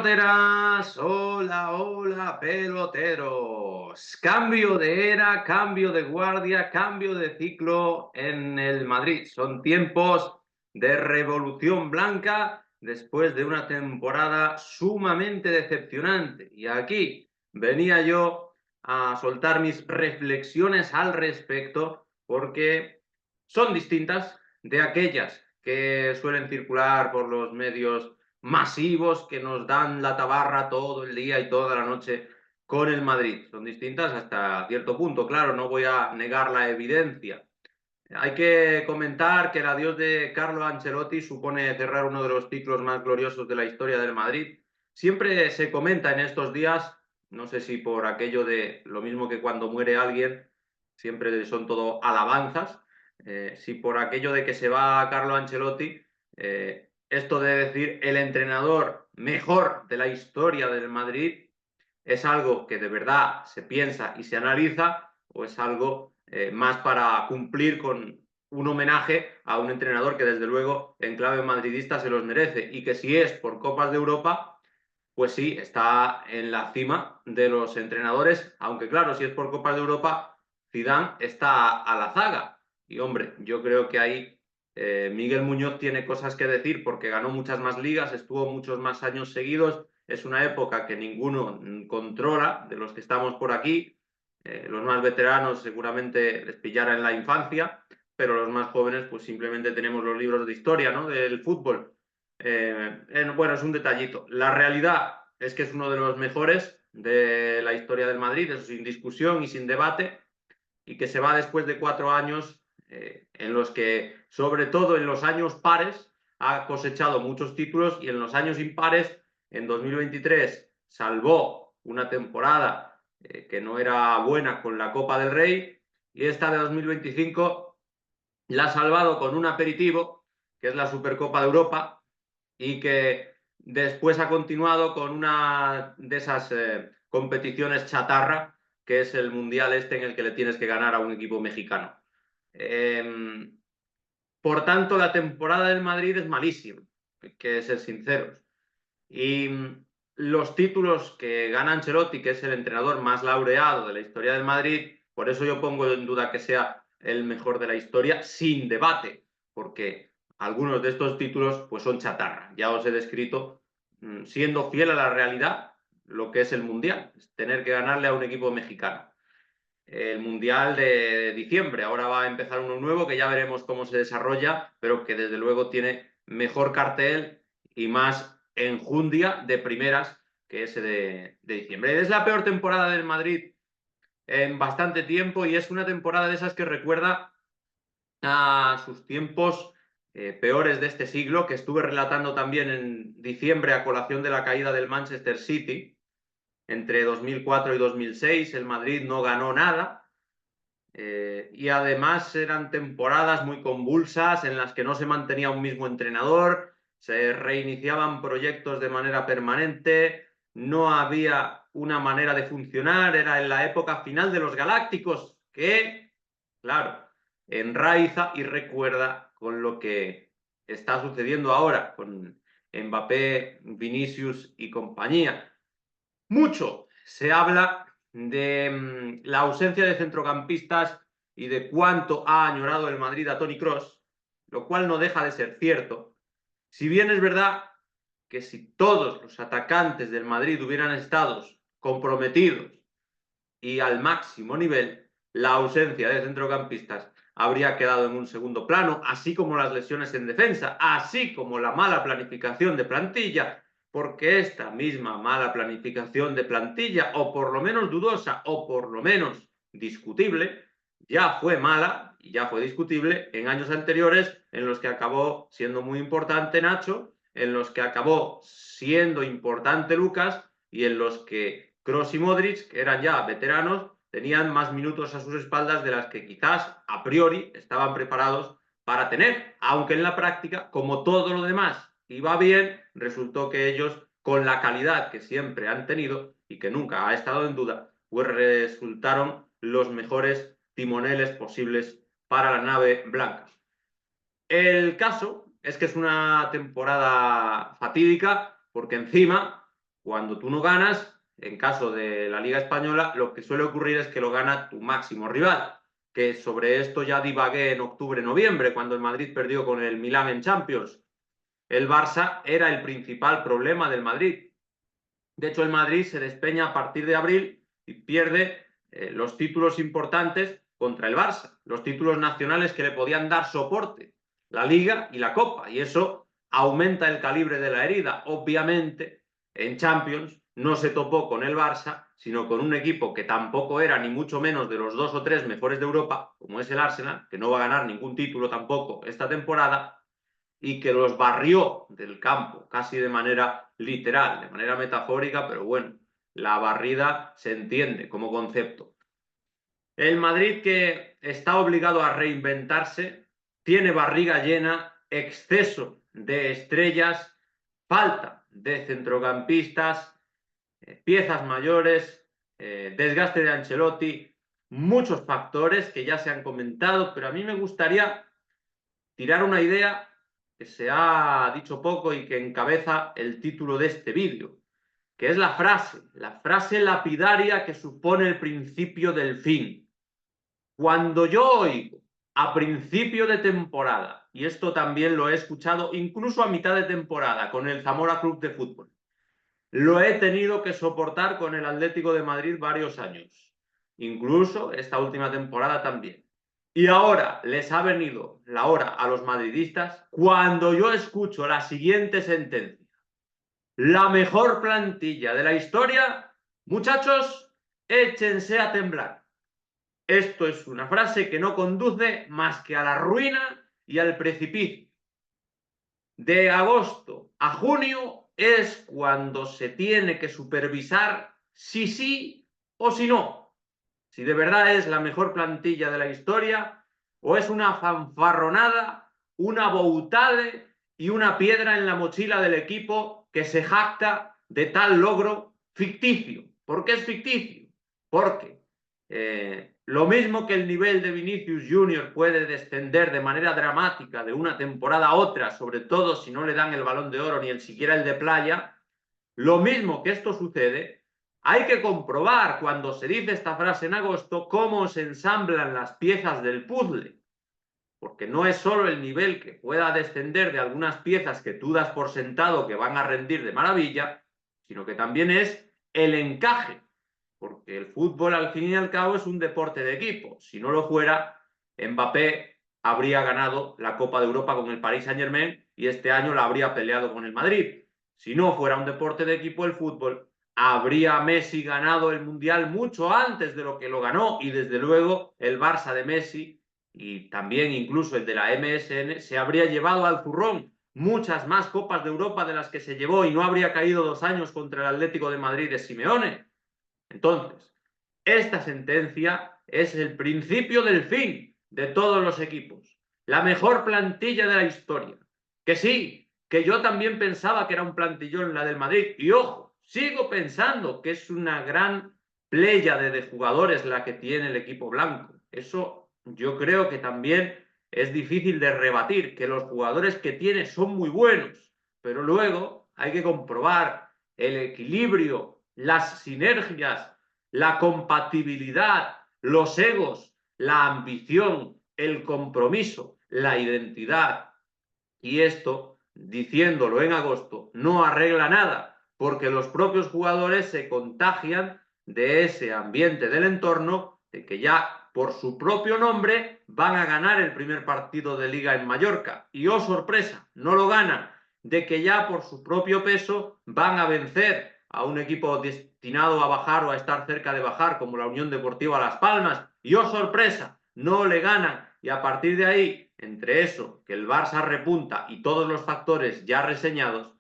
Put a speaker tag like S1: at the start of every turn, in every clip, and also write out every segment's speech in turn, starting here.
S1: Peloteras, hola, hola, peloteros. Cambio de era, cambio de guardia, cambio de ciclo en el Madrid. Son tiempos de revolución blanca después de una temporada sumamente decepcionante. Y aquí venía yo a soltar mis reflexiones al respecto porque son distintas de aquellas que suelen circular por los medios masivos que nos dan la tabarra todo el día y toda la noche con el Madrid. Son distintas hasta cierto punto, claro, no voy a negar la evidencia. Hay que comentar que el adiós de Carlo Ancelotti supone cerrar uno de los ciclos más gloriosos de la historia del Madrid. Siempre se comenta en estos días, no sé si por aquello de lo mismo que cuando muere alguien, siempre son todo alabanzas, si por aquello de que se va Carlo Ancelotti, esto de decir el entrenador mejor de la historia del Madrid es algo que de verdad se piensa y se analiza o es algo más para cumplir con un homenaje a un entrenador que desde luego en clave madridista se los merece y que si es por Copas de Europa, pues sí, está en la cima de los entrenadores, aunque claro, si es por Copas de Europa, Zidane está a la zaga. Y hombre, yo creo que ahí Miguel Muñoz tiene cosas que decir porque ganó muchas más ligas, estuvo muchos más años seguidos, es una época que ninguno controla de los que estamos por aquí. Los más veteranos seguramente les pillará en la infancia, pero los más jóvenes pues simplemente tenemos los libros de historia, ¿no? Del fútbol. Bueno, es un detallito. La realidad es que es uno de los mejores de la historia del Madrid, eso sin discusión y sin debate, y que se va después de 4 años en los que, sobre todo en los años pares, ha cosechado muchos títulos y en los años impares, en 2023, salvó una temporada que no era buena con la Copa del Rey y esta de 2025 la ha salvado con un aperitivo, que es la Supercopa de Europa, y que después ha continuado con una de esas competiciones chatarra, que es el Mundial este en el que le tienes que ganar a un equipo mexicano. Eh, por tanto, la temporada del Madrid es malísima, hay que ser sinceros. Y los títulos que gana Ancelotti, que es el entrenador más laureado de la historia del Madrid, por eso yo pongo en duda que sea el mejor de la historia, sin debate, porque algunos de estos títulos pues son chatarra. Ya os he descrito, siendo fiel a la realidad, lo que es el Mundial, es tener que ganarle a un equipo mexicano. El Mundial de diciembre, ahora va a empezar uno nuevo que ya veremos cómo se desarrolla, pero que desde luego tiene mejor cartel y más enjundia de primeras que ese de diciembre. Es la peor temporada del Madrid en bastante tiempo y es una temporada de esas que recuerda a sus tiempos peores de este siglo, que estuve relatando también en diciembre a colación de la caída del Manchester City. Entre 2004 y 2006 el Madrid no ganó nada, y además eran temporadas muy convulsas en las que no se mantenía un mismo entrenador, se reiniciaban proyectos de manera permanente, no había una manera de funcionar, era en la época final de los Galácticos, que, claro, enraiza y recuerda con lo que está sucediendo ahora con Mbappé, Vinicius y compañía. Mucho se habla de la ausencia de centrocampistas y de cuánto ha añorado el Madrid a Toni Kroos, lo cual no deja de ser cierto. Si bien es verdad que si todos los atacantes del Madrid hubieran estado comprometidos y al máximo nivel, la ausencia de centrocampistas habría quedado en un segundo plano, así como las lesiones en defensa, así como la mala planificación de plantilla, porque esta misma mala planificación de plantilla, o por lo menos dudosa, o por lo menos discutible, ya fue mala y ya fue discutible en años anteriores en los que acabó siendo muy importante Nacho, en los que acabó siendo importante Lucas y en los que Kroos y Modric, que eran ya veteranos, tenían más minutos a sus espaldas de las que quizás a priori estaban preparados para tener, aunque en la práctica, como todo lo demás iba bien, resultó que ellos, con la calidad que siempre han tenido y que nunca ha estado en duda, pues resultaron los mejores timoneles posibles para la nave blanca. El caso es que es una temporada fatídica porque encima Cuando tú no ganas, en caso de la Liga Española, lo que suele ocurrir es que lo gana tu máximo rival, que sobre esto ya divagué en octubre-noviembre, cuando el Madrid perdió con el Milán en Champions. El Barça era el principal problema del Madrid. De hecho, el Madrid se despeña a partir de abril y pierde los títulos importantes contra el Barça, los títulos nacionales que le podían dar soporte, la Liga y la Copa, y eso aumenta el calibre de la herida. Obviamente, en Champions no se topó con el Barça, sino con un equipo que tampoco era ni mucho menos de los 2 o 3 mejores de Europa, como es el Arsenal, que no va a ganar ningún título tampoco esta temporada, y que los barrió del campo, casi de manera literal, de manera metafórica, pero bueno, la barrida se entiende como concepto. El Madrid, que está obligado a reinventarse, tiene barriga llena, exceso de estrellas, falta de centrocampistas, piezas mayores, desgaste de Ancelotti, muchos factores que ya se han comentado, pero a mí me gustaría tirar una idea que se ha dicho poco y que encabeza el título de este vídeo, que es la frase lapidaria que supone el principio del fin. Cuando yo oigo a principio de temporada, y esto también lo he escuchado incluso a mitad de temporada con el Zamora Club de Fútbol, lo he tenido que soportar con el Atlético de Madrid varios años, incluso esta última temporada también. Y ahora les ha venido la hora a los madridistas cuando yo escucho la siguiente sentencia. La mejor plantilla de la historia, muchachos, échense a temblar. Esto es una frase que no conduce más que a la ruina y al precipicio. De agosto a junio es cuando se tiene que supervisar si sí o si no. Si de verdad es la mejor plantilla de la historia o es una fanfarronada, una boutade y una piedra en la mochila del equipo que se jacta de tal logro ficticio. ¿Por qué es ficticio? Porque lo mismo que el nivel de Vinicius Junior puede descender de manera dramática de una temporada a otra, sobre todo si no le dan el Balón de Oro ni el siquiera el de playa, lo mismo que esto sucede, hay que comprobar cuando se dice esta frase en agosto cómo se ensamblan las piezas del puzzle. Porque no es solo el nivel que pueda descender de algunas piezas que tú das por sentado que van a rendir de maravilla, sino que también es el encaje. Porque el fútbol al fin y al cabo es un deporte de equipo. Si no lo fuera, Mbappé habría ganado la Copa de Europa con el Paris Saint-Germain y este año la habría peleado con el Madrid. Si no fuera un deporte de equipo el fútbol, habría Messi ganado el Mundial mucho antes de lo que lo ganó y desde luego el Barça de Messi y también incluso el de la MSN se habría llevado al zurrón muchas más Copas de Europa de las que se llevó y no habría caído 2 años contra el Atlético de Madrid de Simeone. Entonces, esta sentencia es el principio del fin de todos los equipos. La mejor plantilla de la historia. Que sí, que yo también pensaba que era un plantillón la del Madrid. Y ojo, sigo pensando que es una gran pléyade de jugadores la que tiene el equipo blanco. Eso yo creo que también es difícil de rebatir, que los jugadores que tiene son muy buenos. Pero luego hay que comprobar el equilibrio, las sinergias, la compatibilidad, los egos, la ambición, el compromiso, la identidad. Y esto, diciéndolo en agosto, no arregla nada, porque los propios jugadores se contagian de ese ambiente del entorno, de que ya por su propio nombre van a ganar el primer partido de liga en Mallorca. Y oh sorpresa, no lo ganan, de que ya por su propio peso van a vencer a un equipo destinado a bajar o a estar cerca de bajar, como la Unión Deportiva Las Palmas. Y oh sorpresa, no le ganan. Y a partir de ahí, entre eso, que el Barça repunta y todos los factores ya reseñados,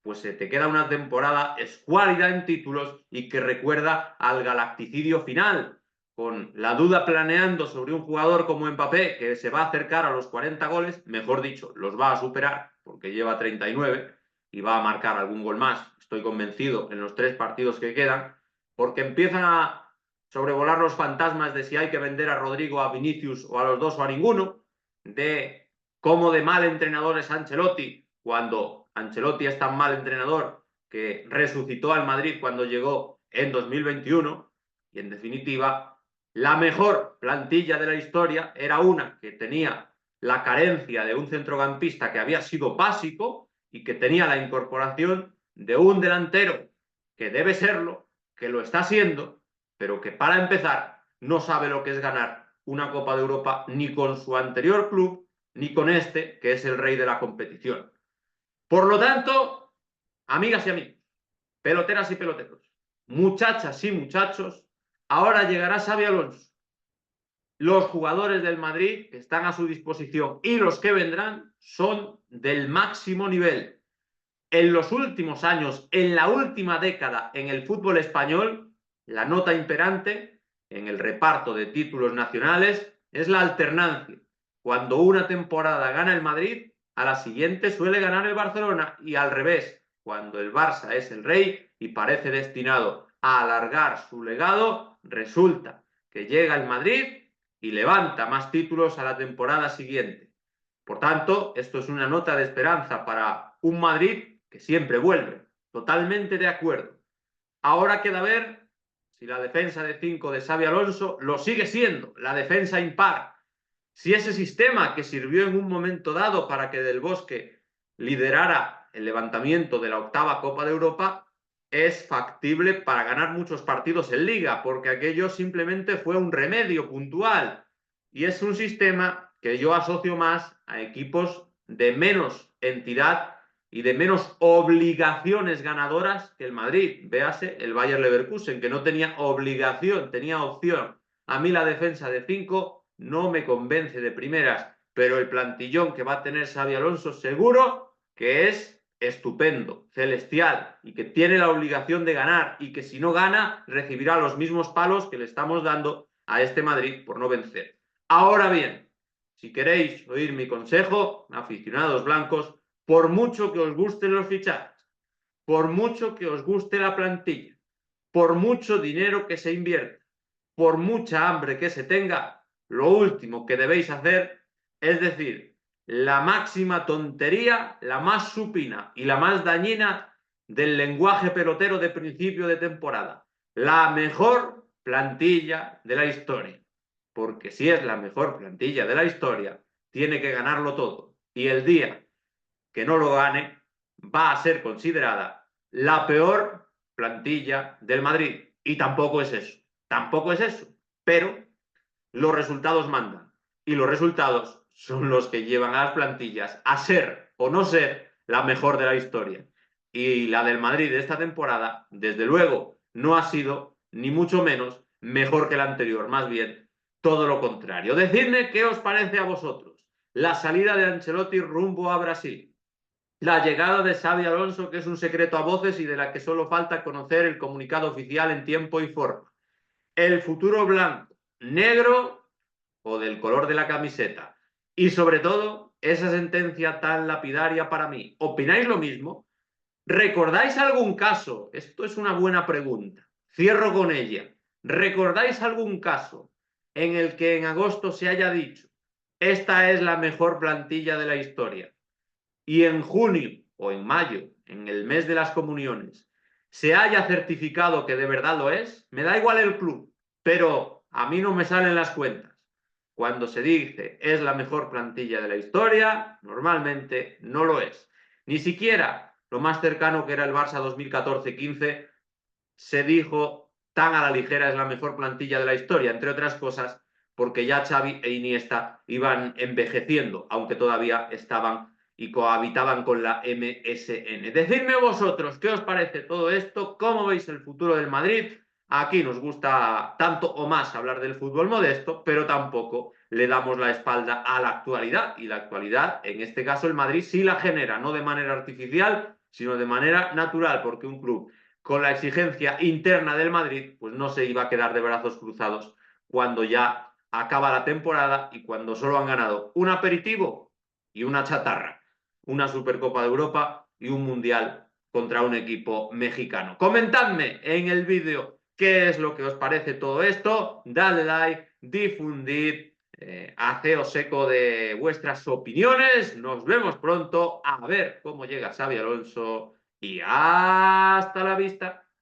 S1: pues se te queda una temporada escuálida en títulos y que recuerda al galacticidio final, con la duda planeando sobre un jugador como Mbappé que se va a acercar a los 40 goles, mejor dicho, los va a superar porque lleva 39 y va a marcar algún gol más, estoy convencido, en los 3 partidos que quedan, porque empiezan a sobrevolar los fantasmas de si hay que vender a Rodrigo, a Vinicius o a los dos o a ninguno, de cómo de mal entrenador es Ancelotti, cuando Ancelotti es tan mal entrenador que resucitó al Madrid cuando llegó en 2021, y en definitiva, la mejor plantilla de la historia era una que tenía la carencia de un centrocampista que había sido básico y que tenía la incorporación de un delantero que debe serlo, que lo está siendo, pero que para empezar no sabe lo que es ganar una Copa de Europa ni con su anterior club ni con este, que es el rey de la competición. Por lo tanto, amigas y amigos, peloteras y peloteros, muchachas y muchachos, ahora llegará Xabi Alonso. Los jugadores del Madrid que están a su disposición y los que vendrán son del máximo nivel. En los últimos años, en la última década en el fútbol español, la nota imperante en el reparto de títulos nacionales es la alternancia. Cuando una temporada gana el Madrid, a la siguiente suele ganar el Barcelona, y al revés, cuando el Barça es el rey y parece destinado a alargar su legado, resulta que llega el Madrid y levanta más títulos a la temporada siguiente. Por tanto, esto es una nota de esperanza para un Madrid que siempre vuelve. Totalmente de acuerdo. Ahora queda ver si la defensa de 5 de Xabi Alonso lo sigue siendo, la defensa impar. Si ese sistema que sirvió en un momento dado para que Del Bosque liderara el levantamiento de la octava Copa de Europa es factible para ganar muchos partidos en Liga, porque aquello simplemente fue un remedio puntual. Y es un sistema que yo asocio más a equipos de menos entidad y de menos obligaciones ganadoras que el Madrid. Véase el Bayer Leverkusen, que no tenía obligación, tenía opción. A mí la defensa de 5 no me convence de primeras, pero el plantillón que va a tener Xabi Alonso seguro que es estupendo, celestial, y que tiene la obligación de ganar, y que si no gana recibirá los mismos palos que le estamos dando a este Madrid por no vencer. Ahora bien, si queréis oír mi consejo, aficionados blancos, por mucho que os gusten los fichajes, por mucho que os guste la plantilla, por mucho dinero que se invierta, por mucha hambre que se tenga, lo último que debéis hacer es decir la máxima tontería, la más supina y la más dañina del lenguaje pelotero de principio de temporada. La mejor plantilla de la historia. Porque si es la mejor plantilla de la historia, tiene que ganarlo todo. Y el día que no lo gane, va a ser considerada la peor plantilla del Madrid. Y tampoco es eso. Tampoco es eso. Pero los resultados mandan. Y los resultados son los que llevan a las plantillas a ser o no ser la mejor de la historia. Y la del Madrid de esta temporada, desde luego, no ha sido, ni mucho menos, mejor que la anterior. Más bien, todo lo contrario. Decidme qué os parece a vosotros la salida de Ancelotti rumbo a Brasil. La llegada de Xabi Alonso, que es un secreto a voces y de la que solo falta conocer el comunicado oficial en tiempo y forma. El futuro blanco, negro o del color de la camiseta. Y sobre todo, esa sentencia tan lapidaria para mí. ¿Opináis lo mismo? ¿Recordáis algún caso? Esto es una buena pregunta. Cierro con ella. ¿Recordáis algún caso en el que en agosto se haya dicho esta es la mejor plantilla de la historia, y en junio o en mayo, en el mes de las comuniones, se haya certificado que de verdad lo es? Me da igual el club, pero a mí no me salen las cuentas. Cuando se dice es la mejor plantilla de la historia, normalmente no lo es. Ni siquiera lo más cercano, que era el Barça 2014-15, se dijo tan a la ligera es la mejor plantilla de la historia, entre otras cosas porque ya Xavi e Iniesta iban envejeciendo, aunque todavía estaban y cohabitaban con la MSN. Decidme vosotros qué os parece todo esto, cómo veis el futuro del Madrid. Aquí nos gusta tanto o más hablar del fútbol modesto, pero tampoco le damos la espalda a la actualidad. Y la actualidad, en este caso el Madrid, sí la genera, no de manera artificial, sino de manera natural, porque un club con la exigencia interna del Madrid, pues no se iba a quedar de brazos cruzados cuando ya acaba la temporada y cuando solo han ganado un aperitivo y una chatarra, una Supercopa de Europa y un Mundial contra un equipo mexicano. Comentadme en el vídeo qué es lo que os parece todo esto, dadle like, difundid, haceos eco de vuestras opiniones. Nos vemos pronto, a ver cómo llega Xabi Alonso y hasta la vista.